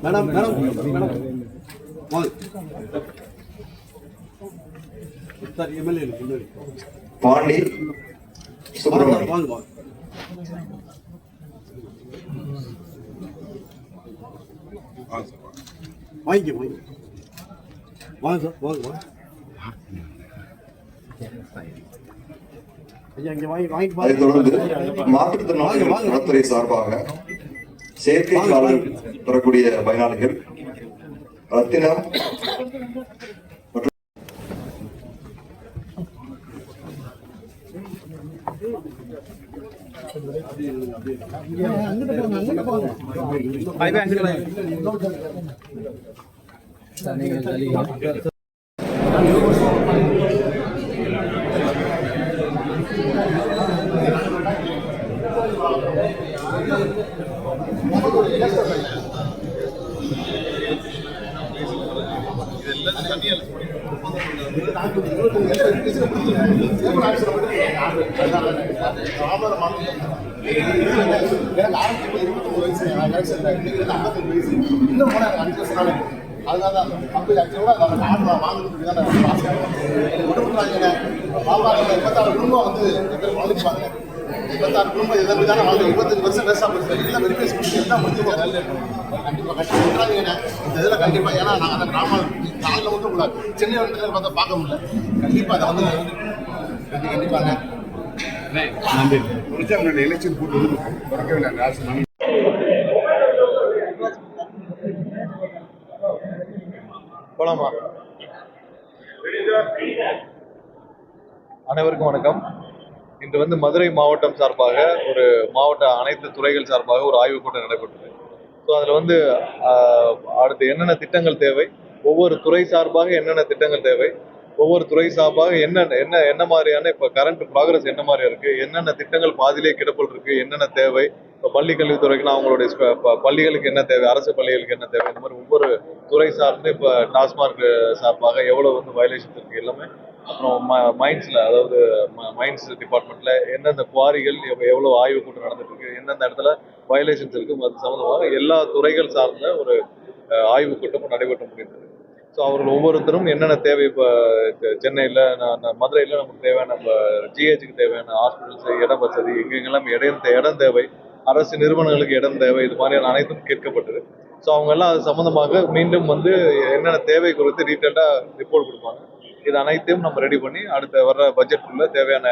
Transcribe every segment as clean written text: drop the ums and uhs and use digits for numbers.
Madam madam madam sir MLA Pandi Subramaniam வாங்க வாங்க வாங்கிக்க வாங்க வாங்க சார் வாங்க வாங்க ஐயா இங்கே வாங்கி அதைத் தொடர்ந்து மாற்றுத்திறனாளிகள் நலத்துறை சார்பாக செயற்கை கால்கள் பெறக்கூடிய பயனாளிகள் ரத்தினம் சென்னை வந்து பார்க்க முடியல. கண்டிப்பா அதை வந்து கண்டிப்பாங்க எலெக்ஷன் கூட்டு போலாமா? அனைவருக்கும் வணக்கம். இன்று வந்து மதுரை மாவட்டம் சார்பாக ஒரு மாவட்ட அனைத்து துறைகள் சார்பாக ஒரு ஆய்வுக் கூட்டம் நடைபெற்றது. ஸோ அதில் வந்து அடுத்து என்னென்ன திட்டங்கள் தேவை, ஒவ்வொரு துறை சார்பாக என்னென்ன திட்டங்கள் தேவை, ஒவ்வொரு துறை சார்பாக என்ன மாதிரியான இப்போ கரண்ட் ப்ராக்ரஸ் என்ன மாதிரி இருக்கு, என்னென்ன திட்டங்கள் பாதிலே கிடப்பில் இருக்கு, என்னென்ன தேவை, இப்போ பள்ளி கல்வித்துறைக்குன்னா அவங்களுடைய பள்ளிகளுக்கு என்ன தேவை, அரசு பள்ளிகளுக்கு என்ன தேவை, இந்த மாதிரி ஒவ்வொரு துறை சார்ந்து இப்போ டாஸ்மார்க் சார்பாக எவ்வளோ வந்து வயலேஷன்ஸ் இருக்கு எல்லாமே. அப்புறம் மைன்ஸில், அதாவது மைன்ஸ் டிபார்ட்மெண்ட்ல எந்தெந்த குவாரிகள் எவ்வளோ ஆய்வு கூட்டம் நடந்துட்டு இருக்கு, எந்தெந்த இடத்துல வயலேஷன்ஸ் இருக்கு, அது சம்மந்தமாக எல்லா துறைகள் சார்ந்த ஒரு ஆய்வு கூட்டமும் நடைபெற்று முடிந்தது. ஸோ அவர்கள் ஒவ்வொருத்தரும் என்னென்ன தேவை, இப்போ சென்னையில் மதுரையில் நமக்கு தேவையான நம்ம ஜிஹெச்சுக்கு தேவையான ஹாஸ்பிட்டல்ஸ், இட வசதி, எங்கெங்கெல்லாம் இடம் தேவை, அரசு நிறுவனங்களுக்கு இடம் தேவை, இது மாதிரியான அனைத்தும் கேட்கப்பட்டது. ஸோ அவங்க எல்லாம் அது சம்மந்தமாக மீண்டும் வந்து என்னென்ன தேவை குறித்து டீட்டெயில்டாக ரிப்போர்ட் கொடுப்பாங்க. இது அனைத்தையும் நம்ம ரெடி பண்ணி அடுத்த வர்ற பட்ஜெட்டுக்குள்ள தேவையான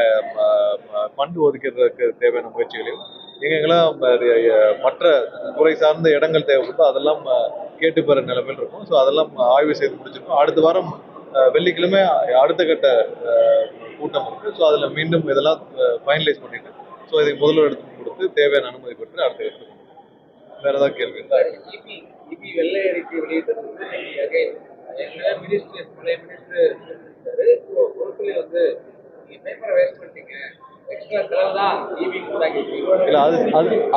ஃபண்டு ஒதுக்கிறதுக்கு தேவையான முயற்சிகளையும், எங்கெங்கெல்லாம் மற்ற துறை சார்ந்த இடங்கள் தேவைப்படுதோ அதெல்லாம் கேட்டு பெற நிலைமையில் இருக்கும். ஸோ அதெல்லாம் ஆய்வு செய்து முடிச்சிருக்கோம். அடுத்த வாரம் வெள்ளிக்கிழமை அடுத்த கட்ட கூட்டம் இருக்கு. ஸோ அதில் மீண்டும் இதெல்லாம் ஃபைனலைஸ் பண்ணிட்டு, ஸோ இதை முதல்வர் எடுத்து கொடுத்து தேவையான அனுமதி பெற்று அடுத்த எடுத்து வேற ஏதாவது கேள்வி இருந்தா வெள்ளை அறிக்கை வெளியிட்டது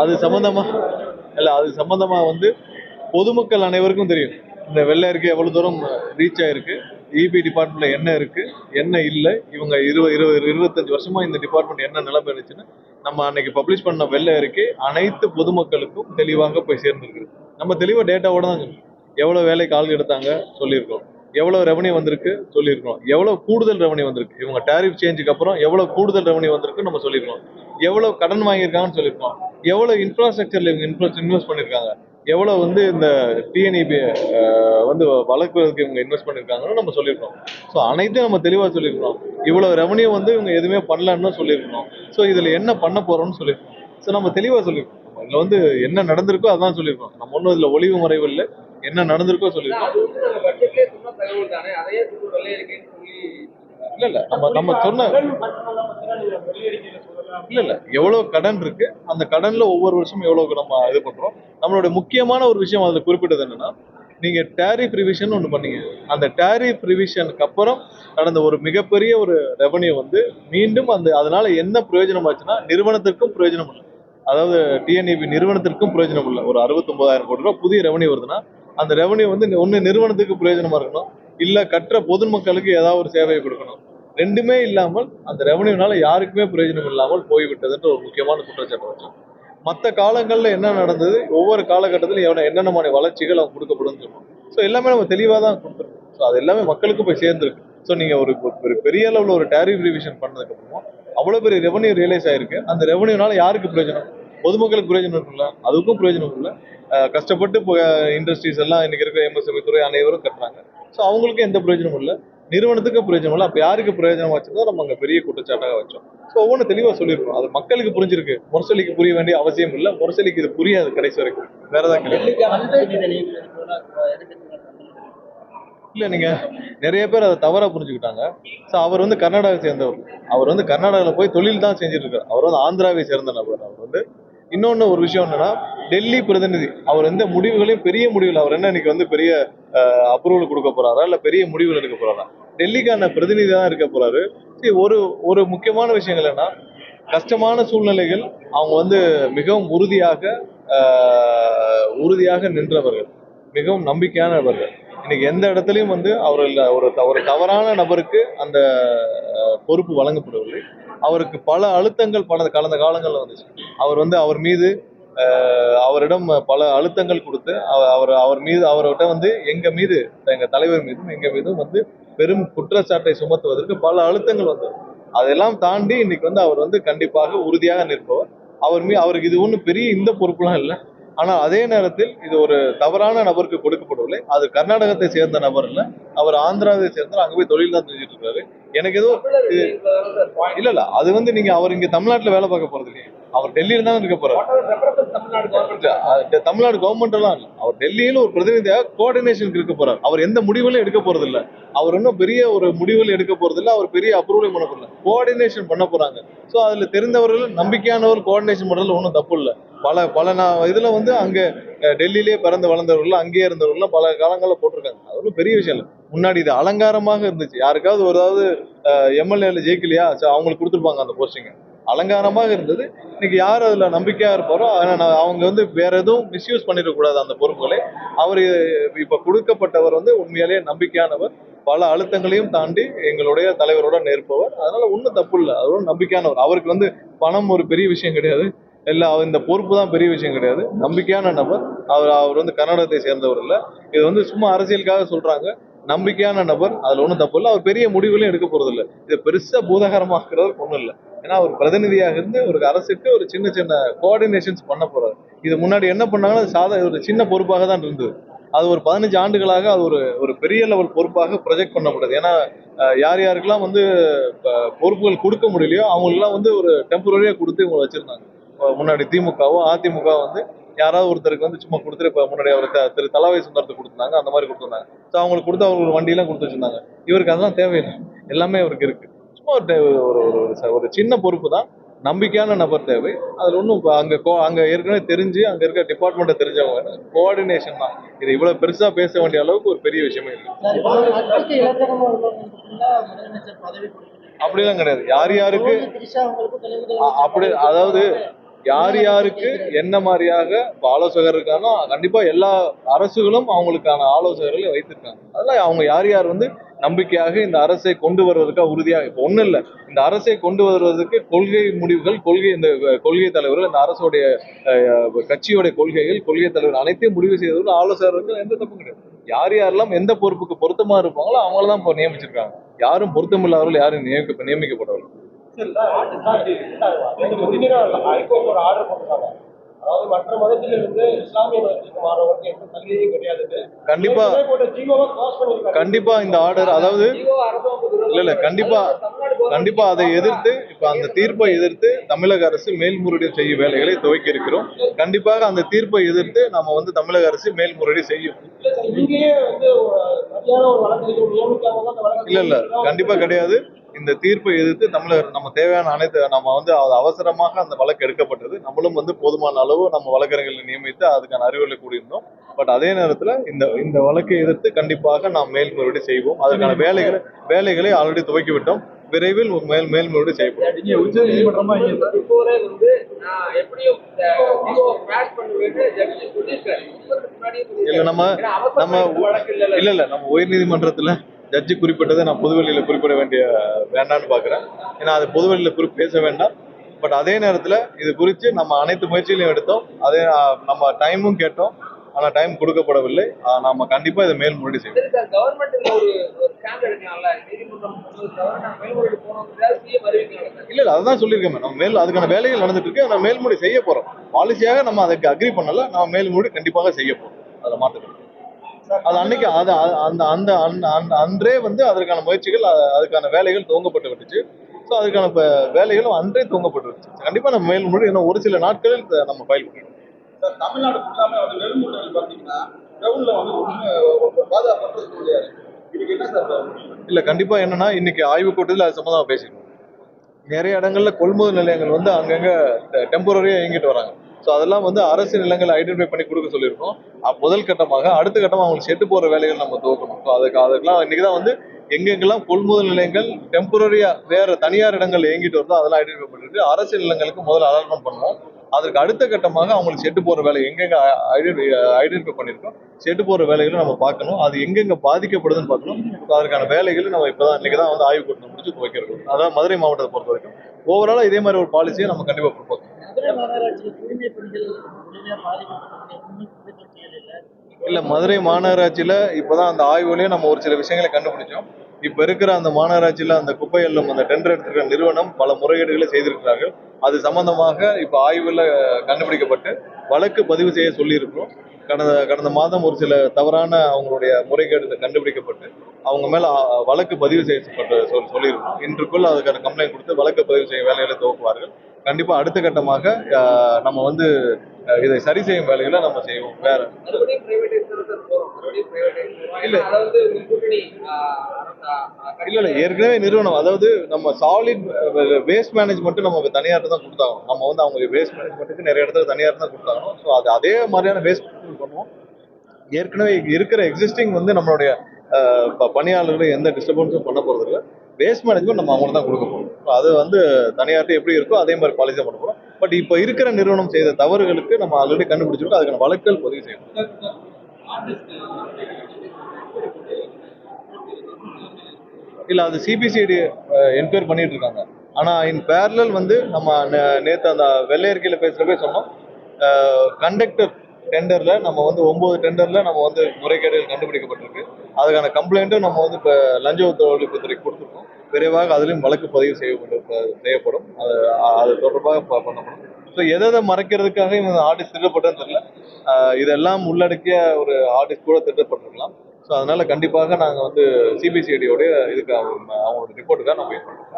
அது சம்பந்தமா வந்து பொதுமக்கள் அனைவருக்கும் தெரியும் இந்த வெள்ளை அறிக்கை எவ்வளவு தூரம் ரீச் ஆயிருக்கு, இபி டிபார்ட்மெண்ட்ல என்ன இருக்கு என்ன இல்லை, இவங்க 25 வருஷமா இந்த டிபார்ட்மெண்ட் என்ன நிலைமை இருந்துச்சுன்னு நம்ம அன்னைக்கு பப்ளிஷ் பண்ண வெள்ளை அறிக்கை அனைத்து பொதுமக்களுக்கும் தெளிவாக போய் சேர்ந்துருக்கு. நம்ம தெளிவா டேட்டாவோட தான் சொல்லணும். எவ்வளவு வேலைக்கு ஆள் எடுத்தாங்க சொல்லியிருக்கோம், எவ்வளவு ரெவன்யூ வந்திருக்கு சொல்லியிருக்கோம், எவ்வளவு கூடுதல் ரெவன்யூ வந்திருக்கு, இவங்க டாரிஃப் சேஞ்சுக்கு அப்புறம் எவ்வளவு கூடுதல் ரெவன்யூ வந்திருக்கு நம்ம சொல்லியிருக்கோம், எவ்வளவு கடன் வாங்கியிருக்காங்கன்னு சொல்லியிருக்கோம், எவ்வளவு இன்ஃப்ராஸ்ட்ரக்சர்ல இவங்க இன்வெஸ்ட் பண்ணியிருக்காங்க, எவ்வளவு வந்து இந்த டிஎன்இபி வந்து வளர்க்குறதுக்கு இவங்க இன்வெஸ்ட் பண்ணியிருக்காங்கன்னு நம்ம சொல்லியிருக்கோம். ஸோ அனைத்தையும் நம்ம தெளிவாக சொல்லியிருக்கோம். இவ்வளவு ரெவன்யூ வந்து இவங்க எதுவுமே பண்ணலன்னு சொல்லியிருக்கோம். ஸோ இதுல என்ன பண்ண போறோம்னு சொல்லியிருக்கோம். ஸோ நம்ம தெளிவாக சொல்லியிருக்கோம். இதுல வந்து என்ன நடந்திருக்கோ அதான் சொல்லியிருக்கோம். நம்ம ஒன்றும் இதுல ஒளிவு மறைவு இல்லை, என்ன நடந்திருக்கோ சொல்லியிருக்கோம். இல்ல நம்ம சொன்ன இல்ல எவ்வளவு கடன் இருக்கு, அந்த கடன்ல ஒவ்வொரு வருஷமும் எவ்வளவு நம்ம இது பண்றோம். நம்மளுடைய முக்கியமான ஒரு விஷயம் அதுல குறிப்பிட்டது என்னன்னா, நீங்க டேரிஃப் ரிவிஷன் ஒண்ணு பண்ணீங்க. அந்த டேரிஃப் ரிவிஷனுக்கு அப்புறம் நடந்த ஒரு மிகப்பெரிய ஒரு ரெவன்யூ வந்து மீண்டும் அதனால என்ன பிரயோஜனம் ஆச்சுன்னா, நிறுவனத்திற்கும் பிரயோஜனம் இல்லை. அதாவது டிஎன்இபி நிறுவனத்திற்கும் பிரயோஜனம் இல்லை. ஒரு 69,000 கோடி ரூபாய் புதிய ரெவன்யூ வருதுன்னா, அந்த ரெவன்யூ வந்து ஒண்ணு நிறுவனத்துக்கு பிரயோஜனமா இருக்கணும், இல்ல கற்ற பொதுமக்களுக்கு ஏதாவது ஒரு சேவையை கொடுக்கணும். ரெண்டுமே இல்லாமல் அந்த ரெவன்யூனால யாருக்குமே பிரயோஜனம் இல்லாமல் போய்விட்டதுன்ற ஒரு முக்கியமான குற்றச்சாட்டு வச்சோம். மற்ற காலங்கள்ல என்ன நடந்தது, ஒவ்வொரு காலகட்டத்திலும் என்னென்ன மாதிரி வளர்ச்சிகள் அவங்க கொடுக்கப்படும் சொல்லுவோம். ஸோ எல்லாமே நம்ம தெளிவாக தான் கொடுத்துருக்கோம். ஸோ அது எல்லாமே மக்களுக்கு போய் சேர்ந்துருக்கு. ஸோ நீங்க ஒரு பெரிய அளவில் ஒரு டேரிஃப் ரிவிஷன் பண்ணதுக்கு அப்புறமா அவ்வளவு பெரிய ரெவன்யூ ரியலைஸ் ஆயிருக்கு. அந்த ரெவன்யூனால யாருக்கு பிரயோஜனம்? பொதுமக்களுக்கு பிரயோஜனம் இருக்குல்ல, அதுக்கும் பிரயோஜனம் இல்லை. கஷ்டப்பட்டு இண்டஸ்ட்ரீஸ் எல்லாம் இன்னைக்கு இருக்க எம்எஸ்எம்இ துறை அனைவரும் கட்டுறாங்க. ஸோ அவங்களுக்கு எந்த பிரயோஜனமும் இல்லை, நிறுவனத்துக்கும் பிரயோஜனம் இல்லை. அப்ப யாருக்கு பிரயோஜனம் வச்சதோ நம்ம அங்க பெரிய குற்றச்சாட்டாக வச்சோம். ஸோ ஒவ்வொன்று தெளிவா சொல்லியிருக்கோம். அது மக்களுக்கு புரிஞ்சிருக்கு. முரசொலிக்கு புரிய வேண்டிய அவசியம் இல்லை. முரசொலிக்கு இது புரியாது கடைசி வரைக்கும். வேற ஏதாவது கேள்வி? இல்ல, நீங்க நிறைய பேர் அதை தவறா புரிஞ்சுக்கிட்டாங்க. ஸோ அவர் வந்து கர்நாடகாவை சேர்ந்தவர். அவர் வந்து கர்நாடகாவில் போய் தொழில் தான் செஞ்சுட்டு இருக்காரு. அவர் வந்து ஆந்திராவை சேர்ந்த நபர். அவர் வந்து இன்னொன்னு ஒரு விஷயம் என்னன்னா, டெல்லி பிரதிநிதி. அவர் எந்த முடிவுகளையும் பெரிய முடிவுகள் அவர் என்ன இன்னைக்கு வந்து பெரிய அப்ரூவல் கொடுக்க போறாரா இல்ல பெரிய முடிவுகள் எடுக்க போறாரா? டெல்லிக்கான பிரதிநிதி தான் இருக்க போறாரு. ஒரு ஒரு முக்கியமான விஷயங்கள் என்னன்னா, கஷ்டமான சூழ்நிலைகள் அவங்க வந்து மிகவும் உறுதியாக நின்றவர்கள், மிகவும் நம்பிக்கையானவர்கள். இன்னைக்கு எந்த இடத்துலையும் வந்து ஒரு தவறான நபருக்கு அந்த பொறுப்பு வழங்கப்படவில்லை. அவருக்கு பல அழுத்தங்கள் கடந்த காலங்கள்ல வந்துச்சு. அவர் மீது அவரிடம் பல அழுத்தங்கள் கொடுத்து அவர்கிட்ட வந்து எங்க தலைவர் மீதும் எங்க மீதும் வந்து பெரும் குற்றச்சாட்டை சுமத்துவதற்கு பல அழுத்தங்கள் வந்தது. அதெல்லாம் தாண்டி இன்னைக்கு வந்து அவர் வந்து கண்டிப்பாக உறுதியாக நிற்பவர். அவருக்கு இது ஒன்றும் பெரிய இந்த பொறுப்புலாம் இல்லை. ஆனால் அதே நேரத்தில் இது ஒரு தவறான நபருக்கு கொடுக்கப்படவில்லை. அது கர்நாடகத்தை சேர்ந்த நபர் இல்லை, அவர் ஆந்திராவை சேர்ந்த, அங்க போய் தொழில் தான் செஞ்சுட்டு இருக்காரு. எனக்கு ஏதோ இல்ல அது வந்து நீங்க அவர் இங்க தமிழ்நாட்டுல வேலை பார்க்க போறது இல்லையே, அவர் டெல்லியில தான் இருக்க போறாரு. தமிழ்நாடு கவர்மெண்ட் எல்லாம் இல்ல, அவர் டெல்லியில ஒரு பிரதிநிதியாக கோஆர்டினேஷனுக்கு இருக்க போறாரு. அவர் எந்த முடிவுகளும் எடுக்க போறது இல்ல. அவர் இன்னும் பெரிய ஒரு முடிவுகள் எடுக்க போறது இல்ல. அவர் பெரிய அப்ரூவல் பண்ண போறல, கோஆர்டினேஷன் பண்ண போறாங்க. சோ அதுல தெரிந்தவர்கள் நம்பிக்கையானவர் கோஆர்டினேஷன் பண்றதுல ஒன்றும் தப்பு இல்லை. பல இதுல வந்து அங்க டெல்லியிலேயே பிறந்து வளர்ந்தவர்கள், அங்கேயே இருந்தவர்கள் பல காலங்களில் போட்டிருக்காங்க. அது ஒன்றும் பெரிய விஷயம் இல்லை. முன்னாடி இது அலங்காரமாக இருந்துச்சு. யாருக்காவது எம்எல்ஏல ஜெயிக்கலையா, அவங்களுக்கு கொடுத்துருப்பாங்க அந்த போஸ்டிங், அலங்காரமாக இருந்தது. இன்னைக்கு யார் அதுல நம்பிக்கையா இருப்பாரோ அவங்க வந்து வேற எதுவும் மிஸ்யூஸ் பண்ணிடக்கூடாது அந்த பொறுப்புகளை. அவர் இப்ப கொடுக்கப்பட்டவர் வந்து உண்மையிலேயே நம்பிக்கையானவர், பல அழுத்தங்களையும் தாண்டி எங்களுடைய தலைவரோட நிற்பவர். அதனால ஒன்றும் தப்பு இல்லை. அவரோட நம்பிக்கையானவர். அவருக்கு வந்து பணம் ஒரு பெரிய விஷயம் கிடையாது, இல்லை இந்த பொறுப்பு தான் பெரிய விஷயம் கிடையாது. நம்பிக்கையான நபர். அவர் வந்து கர்நாடகத்தை சேர்ந்தவர் இல்லை. இது வந்து சும்மா அரசியலுக்காக சொல்றாங்க. நம்பிக்கையான நபர், அதுல ஒன்றும் தப்பு இல்லை. அவர் பெரிய முடிவுகளையும் எடுக்க போறது இல்லை. இது பெருசா பூதகரமாக்குறதுக்கு ஒன்றும் இல்லை. ஏன்னா ஒரு பிரதிநிதியாக இருந்து ஒரு அரசுக்கு ஒரு சின்ன சின்ன கோஆர்டினேஷன்ஸ் பண்ண போறாரு. இது முன்னாடி என்ன பண்ணாங்கன்னா ஒரு சின்ன பொறுப்பாக தான் இருந்தது. அது ஒரு 15 ஆண்டுகளாக அது ஒரு பெரிய லெவல் பொறுப்பாக ப்ரொஜெக்ட் பண்ணப்படுது. ஏன்னா யாருக்கெல்லாம் வந்து பொறுப்புகள் கொடுக்க முடியலையோ அவங்களுக்குலாம் வந்து ஒரு டெம்பரரியா கொடுத்து இவங்க வச்சிருந்தாங்க. முன்னாடி திமுகவும் அதிமுக வந்து யாராவது ஒருத்தருக்கு வந்து சும்மா கொடுத்துட்டு, இப்ப முன்னாடி திரு தலவாய் சுந்தரத்துக்கு கொடுத்துருந்தாங்க, அந்த மாதிரி கொடுத்துருந்தாங்க. ஸோ அவங்களுக்கு கொடுத்து அவங்க ஒரு வண்டியெல்லாம் கொடுத்து வச்சிருந்தாங்க. இவருக்கு அதெல்லாம் தேவையில்லை, எல்லாமே அவருக்கு இருக்கு. சும்மா ஒரு சின்ன பொறுப்பு தான். நம்பிக்கையான நபர் தேவை. அதுல ஒன்றும் அங்க ஏற்கனவே தெரிஞ்சு அங்க இருக்க டிபார்ட்மெண்ட்டை தெரிஞ்சவங்க, கோஆர்டினேஷன் தான். இது இவ்வளவு பெருசா பேச வேண்டிய அளவுக்கு ஒரு பெரிய விஷயமே இல்லை. அப்படிலாம் கிடையாது. யாருக்கு அப்படி, அதாவது யாருக்கு என்ன மாதிரியாக ஆலோசகர் இருக்கானோ கண்டிப்பா எல்லா அரசுகளும் அவங்களுக்கான ஆலோசகர்களை வைத்திருக்காங்க. அதெல்லாம் அவங்க யார் வந்து நம்பிக்கையாக இந்த அரசை கொண்டு வருவதற்காக உறுதியாக, இப்ப ஒண்ணும் இல்லை, இந்த அரசை கொண்டு வருவதற்கு கொள்கை முடிவுகள், இந்த கொள்கை தலைவர்கள், இந்த அரசுடைய கட்சியோடைய கொள்கை தலைவர் அனைத்தையும் முடிவு செய்தவர்கள் ஆலோசகர்கள். எந்த தப்பும் கிடையாது. யாரெல்லாம் எந்த பொறுப்புக்கு பொருத்தமா இருப்பாங்களோ அவங்களதான் இப்போ நியமிச்சிருக்காங்க. யாரும் பொருத்தமில்லாதவர்கள் யாரும் நியமிக்கப்பட்டவர்கள். கண்டிப்பா இந்த ஆர்டர், அதாவது இல்ல கண்டிப்பா அதை எதிர்த்து, இப்ப அந்த தீர்ப்பை எதிர்த்து தமிழக அரசு மேல்முறையீடு செய்யும் வேலைகளை துவக்கி இருக்கிறோம். கண்டிப்பாக அந்த தீர்ப்பை எதிர்த்து நம்ம வந்து தமிழக அரசு மேல்முறையீடு செய்யும். இல்ல கண்டிப்பா கிடையாது. இந்த தீர்ப்பை எதிர்த்து நம்ம தேவையான நம்ம வந்து அவசரமாக அந்த வழக்கு எடுக்கப்பட்டது. நம்மளும் வந்து போதுமான அளவு நம்ம வழக்கறிஞர்களை நியமித்து அதுக்கான அறிவுரை கூடியிருந்தோம். பட் அதே நேரத்துல இந்த வழக்கை எதிர்த்து கண்டிப்பாக நாம் மேல்முறையீடு செய்வோம். அதற்கான வேலைகளை ஆல்ரெடி துவக்கி விட்டோம். விரைவில் மேல்முறையீடு செய்யப்படும். நம்ம உயர்நீதிமன்றத்துல ஜட்ஜி குறிப்பிட்டதை நான் பொதுவெளியில குறிப்பிட வேண்டாம்னு பாக்குறேன். ஏன்னா அது பொதுவெளியில பேச வேண்டாம். பட் அதே நேரத்தில் இது குறித்து நம்ம அனைத்து முயற்சிகளையும் எடுத்தோம். அதே நம்ம டைமும் கேட்டோம், ஆனால் டைம் கொடுக்கப்படவில்லை. நம்ம கண்டிப்பாக இதை மேல்முறையீடு செய்வோம். கவர்மெண்ட் ஒரு ஸ்டாண்ட் எடுக்கலாம்ல, நீதிமன்றம் கவர்மெண்ட் மேல்முறையீடு போனோம்னா சிஎம் அறிவிக்கலாம். இல்ல அதுதான் சொல்லியிருக்கேன். நம்ம அதுக்கான வேலைகள் நடந்துட்டு இருக்கு. நம்ம மேல்முறை செய்ய போறோம். பாலிசியாக நம்ம அதுக்கு அக்ரி பண்ணல, நம்ம மேல்முறை கண்டிப்பாக செய்ய போறோம். அதை மாற்றுக்கிறோம். அது அன்னைக்கு அது அந்த அந்த அந்த அன்றே வந்து அதற்கான முயற்சிகள் அதுக்கான வேலைகள் துவங்கப்பட்டு விட்டுச்சு. ஸோ அதுக்கான வேலைகளும் அன்றே துவங்கப்பட்டு விட்டுச்சு. கண்டிப்பா நம்ம மேல்முறை இன்னும் ஒரு சில நாட்களில் நம்ம ஃபைல் பண்ணிடுவோம். சார், தமிழ்நாடு ஃபுல்லாமே வந்து நெல்முறைகள் பார்த்தீங்கன்னா கிரவுண்ட்ல வந்து பாதுகாப்பு முடியாது. இதுக்கு என்ன சார்? இல்ல கண்டிப்பா என்னன்னா இன்னைக்கு ஆய்வுக் கூட்டத்தில் அது சம்பந்தமா பேசிக்கணும். நிறைய இடங்கள்ல கொள்முதல் நிலையங்கள் வந்து அங்கங்க டெம்பரரியா இயங்கிட்டு வராங்க. ஸோ அதெல்லாம் வந்து அரசு நிலங்களை ஐடென்டிஃபை பண்ணி கொடுக்க சொல்லியிருக்கோம். முதல் கட்டமாக. அடுத்த கட்டமாக அவங்களுக்கு செட்டு போற வேலைகள் நம்ம துவக்கணும். ஸோ அதுக்கெல்லாம் இன்னைக்கு தான் வந்து எங்கெங்கெல்லாம் கொள்முதல் நிலையங்கள் டெம்பரரியா வேற தனியார் இடங்கள் இயங்கிட்டு வருதோ அதெல்லாம் ஐடென்டிஃபை பண்ணிட்டு அரசு நிலங்களுக்கு முதல்ல அலாட்மெண்ட் பண்ணுவோம். அதற்கு அடுத்த கட்டமாக அவங்களுக்கு செட்டு போற வேலை எங்கெங்க ஐடென்டிஃபை பண்ணியிருக்கோம், செட்டு போற வேலைகளை நம்ம பார்க்கணும். அது எங்கெங்க பாதிக்கப்படுதுன்னு பார்க்கணும். அதற்கான வேலைகளை நம்ம இப்பதான் இன்னைக்கு தான் வந்து ஆய்வு கூட்டம் முடிச்சு துவைக்கிறோம். அதான் மதுரை மாவட்டத்தை பொறுத்த வரைக்கும் ஓவராலா இதே மாதிரி ஒரு பாலிசியை நம்ம கண்டிப்பா ப்ரொபோஸ். இல்ல மதுரை மாநகராட்சியில இப்பதான் அந்த ஆய்வுலயே நம்ம ஒரு சில விஷயங்களை கண்டுபிடிச்சோம். இப்ப இருக்கிற அந்த மாநகராட்சியில அந்த குப்பை எல்லும் அந்த டெண்டர் எடுத்திருக்கிற நிறுவனம் பல முறைகேடுகளை செய்திருக்கிறார்கள். அது சம்பந்தமாக இப்ப ஆய்வுல கண்டுபிடிக்கப்பட்டு வழக்கு பதிவு செய்ய சொல்லி இருக்கிறோம். கடந்த மாதம் ஒரு சில தவறான அவங்களுடைய முறைகேடு கண்டுபிடிக்கப்பட்டு அவங்க மேல வழக்கு பதிவு செய்யப்பட்டு சொல்லியிருக்கோம். இன்றுக்குள் அதுக்கான கம்ப்ளைண்ட் கொடுத்து வழக்கு பதிவு செய்ய வேலைகளை துவக்குவார்கள். கண்டிப்பா அடுத்த கட்டமாக நம்ம வந்து இதை சரி செய்யும் வேலைகளை நம்ம செய்வோம். வேற இல்ல ஏற்கனவே நிறுவனம், அதாவது நம்ம சாலிட் வேஸ்ட் மேனேஜ்மெண்ட் நம்ம தனியார் தான் கொடுத்தாங்க. நம்ம வந்து அவங்க வேஸ்ட் மேனேஜ்மெண்ட்டுக்கு நிறைய இடத்துல தனியார் தான் கொடுத்தாங்க. ஸோ அது அதே மாதிரியான வேஸ்ட் பண்ணுவோம். ஏற்கனவே இருக்கிற எக்ஸிஸ்டிங் வந்து நம்மளுடைய பணியாளர்களை எந்த டிஸ்டர்பன்ஸும் பண்ண போறது இல்லை. வேஸ்ட் மேனேஜ்மெண்ட் நம்ம அவங்களுக்கு தான் கொடுக்க போறோம். அது வந்து தனியார்ட்ட எப்படி இருக்கோ அதே மாதிரி பாலிசி பண்ண போறோம். பட் இப்போ இருக்கிற நிறுவனம் செய்த தவறுகளுக்கு நம்ம ஆல்ரெடி கண்டுபிடிச்சிருக்கோம். அதுக்கான வழக்குகள் பதிவு செய்யணும். இல்ல அது சிபிசிஐடி என்கொயரி பண்ணிட்டு இருக்காங்க. ஆனா இன் பேரலல் வந்து நம்ம நேற்று அந்த வெள்ளையர்கையில பேசுறப்பே சொன்னோம், கண்டக்டர் டெண்டர்ல நம்ம வந்து 9 டெண்டர்ல நம்ம வந்து முறைகேடுகள் கண்டுபிடிக்கப்பட்டிருக்கு. அதுக்கான கம்ப்ளைண்ட்டும் நம்ம வந்து இப்போ லஞ்ச ஒழிப்புத்துறைக்கு கொடுத்துருக்கோம். விரைவாக அதிலும் வழக்கு பதிவு செய்யப்படும். அது தொடர்பாக பண்ணப்படும். ஸோ எதை மறைக்கிறதுக்காக இந்த ஆர்டிஸ்ட் திட்டப்பட்டதுன்னு தெரியல. இதெல்லாம் உள்ளடக்கிய ஒரு ஆர்டிஸ்ட் கூட திட்டப்பட்டிருக்கலாம். ஸோ அதனால கண்டிப்பாக நாங்கள் வந்து சிபிசிஐடியோட இதுக்கு அவங்களோட ரிப்போர்ட்டுக்காக நம்ம வெயிட் பண்ணுறோம்.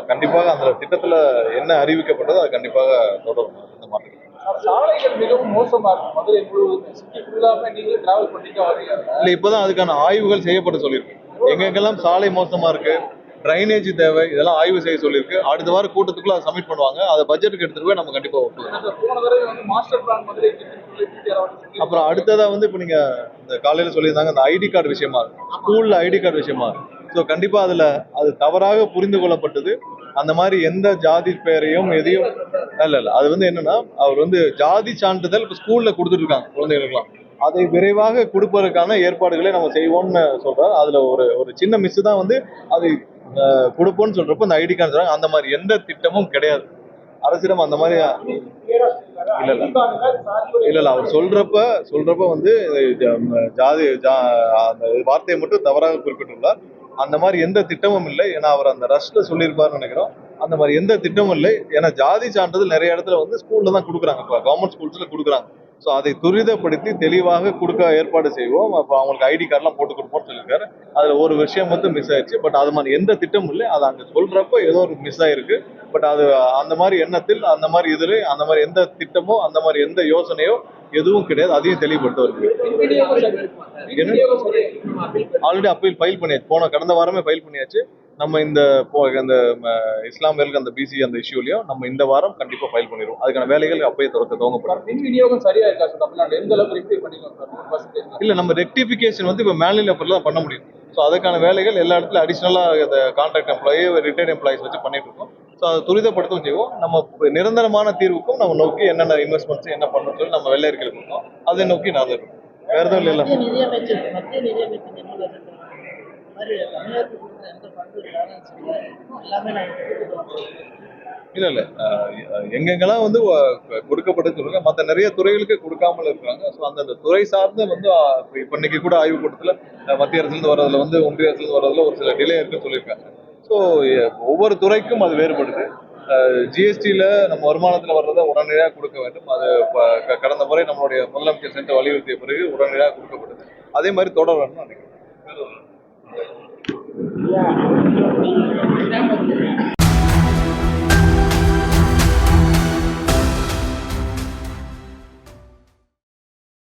கண்டிப்பாக அந்த திட்டத்துல என்ன அறிவிக்கப்பட்டதோ அது கண்டிப்பாக தொடரும். இந்த மாற்றம். சாலைகள் மிகவும் மோசமா இருக்கு. மதுரை முழுவதும் சிட்டி ஃபுல்லாமே நீங்களே டிராவல் பண்ணிட்டு வரீங்க. இல்ல இப்பதான் அதுக்கான ஆய்வுகள் செய்யப்பட்டு சொல்லியிருக்கு. எங்கெங்கெல்லாம் சாலை மோசமா இருக்கு, டிரைனேஜ் தேவை, இதெல்லாம் ஆய்வு செய்ய சொல்லியிருக்கு. அடுத்த வாரம் கூட்டத்துக்குள்ள அதை சப்மிட் பண்ணுவாங்க. அதை பட்ஜெட்டுக்கு எடுத்துட்டு போய் நம்ம கண்டிப்பா ஒப்புக்கணும். Master plan Madurai. அப்புறம் அடுத்ததா வந்து இப்ப நீங்க இந்த காலையில சொல்லியிருந்தாங்க அந்த ஐடி கார்டு விஷயமா, ஸ்கூல்ல ஐடி கார்டு விஷயமா. ஸோ கண்டிப்பா அதுல அது தவறாக புரிந்து கொள்ளப்பட்டது. அந்த மாதிரி எந்த ஜாதி பெயரையும் எதையும் இல்ல அது வந்து என்னன்னா அவர் வந்து ஜாதி சான்றிதழ் இப்ப ஸ்கூல்ல கொடுத்துட்டு இருக்காங்க குழந்தைகளுக்கெல்லாம். அதை விரைவாக கொடுப்பதற்கான ஏற்பாடுகளை நம்ம செய்வோம்னு சொல்றாரு. அதுல ஒரு சின்ன மிஸ் தான் வந்து அது கொடுப்போம்னு சொல்றப்ப இந்த ஐடி கார்டு சொல்றாங்க. அந்த மாதிரி எந்த திட்டமும் கிடையாது அரசிடம். அந்த மாதிரி இல்ல அவர் சொல்றப்ப வந்து ஜாதி அந்த வார்த்தையை மட்டும் தவறாக குறிப்பிட்டுள்ளார். அந்த மாதிரி எந்த திட்டமும் இல்லை. ஏன்னா அவர் அந்த ரஷ்ல சொல்லியிருப்பாருன்னு நினைக்கிறோம். அந்த மாதிரி எந்த திட்டமும் இல்லை. ஏன்னா ஜாதி சான்றிதழ் நிறைய இடத்துல வந்து ஸ்கூல்ல தான் கொடுக்குறாங்க. இப்போ கவர்மெண்ட் ஸ்கூல்ஸ்ல கொடுக்குறாங்க. ஸோ அதை துரிதப்படுத்தி தெளிவாக கொடுக்க ஏற்பாடு செய்வோம். அப்போ அவங்களுக்கு ஐடி கார்டெலாம் போட்டு கொடுப்போம்னு சொல்லியிருக்காரு. அதில் ஒரு விஷயம் மட்டும் மிஸ் ஆயிடுச்சு. பட் அது மாதிரி எந்த திட்டமும் இல்லை. அது அங்கே சொல்றப்ப ஏதோ ஒரு மிஸ் ஆயிருக்கு. பட் அது அந்த மாதிரி எண்ணத்தில் அந்த மாதிரி இதில் அந்த மாதிரி எந்த திட்டமோ அந்த மாதிரி எந்த யோசனையோ எதுவும் கிடையாது. அதையும் தெளிவுபடுத்த ஆல்ரெடி அப்பீல் ஃபைல் பண்ணியாச்சு. கடந்த வாரமே ஃபைல் பண்ணியாச்சு. நம்ம இந்த இஸ்லாமியர்களுக்கு அந்த பிசி அந்த இஷ்யூலையும் நம்ம இந்த வாரம் கண்டிப்பா ஃபைல் பண்ணிடுவோம். அதுக்கான வேலைகள் அப்பயே துவங்கப்படும். விநியோகம் சரியா இருக்கா சார்? தமிழ்நாடு எந்த அளவுக்கு ரெக்டிஃபை பண்ணிக்கலாம்? இல்ல நம்ம ரெக்டிஃபிகேஷன் வந்து இப்போ மேல்நிலை லெவல்ல தான் பண்ண முடியும். ஸோ அதுக்கான வேலைகள் எல்லா இடத்துல அடிஷனலா கான்ட்ராக்ட் எம்ப்ளாயி ரிட்டையர்ட் எம்ப்ளாயிஸ் வச்சு பண்ணிட்டு இருக்கோம். ஸோ அதை துரிதப்படுத்தவும் செய்வோம். நம்ம நிரந்தரமான தீர்வுக்கும் நம்ம நோக்கி என்னென்ன இன்வெஸ்ட்மெண்ட்ஸ் என்ன பண்ணணும்னு சொல்லி நம்ம வெள்ளை அறிக்கையில் கொடுத்தோம். அதை நோக்கி நான் இருக்கோம். வேற எதுவும் இல்லை. இல்ல இல்ல எங்கெங்கெல்லாம் வந்து கொடுக்கப்பட்டு சொல்லுங்க, மற்ற நிறைய துறைகளுக்கு கொடுக்காமல் இருக்கிறாங்க. ஸோ அந்தந்த துறை சார்ந்த வந்து இப்ப இன்னைக்கு கூட ஆய்வுக் கூட்டத்துல மத்திய அரசுல இருந்து வர்றதுல வந்து ஒன்றிய அரசுல இருந்து வர்றதுல ஒரு சில டிலே இருக்குன்னு சொல்லியிருக்காங்க. ஸோ ஒவ்வொரு துறைக்கும் அது வேறுபடுது. ஜிஎஸ்டியில நம்ம வருமானத்துல வர்றதை உடனடியாக கொடுக்க வேண்டும். அது கடந்த முறை நம்மளுடைய முதலமைச்சர் சென்று வலியுறுத்திய பிறகு உடனடியாக கொடுக்கப்பட்டது. அதே மாதிரி தொடர வேண்டும் நினைக்கிறேன்.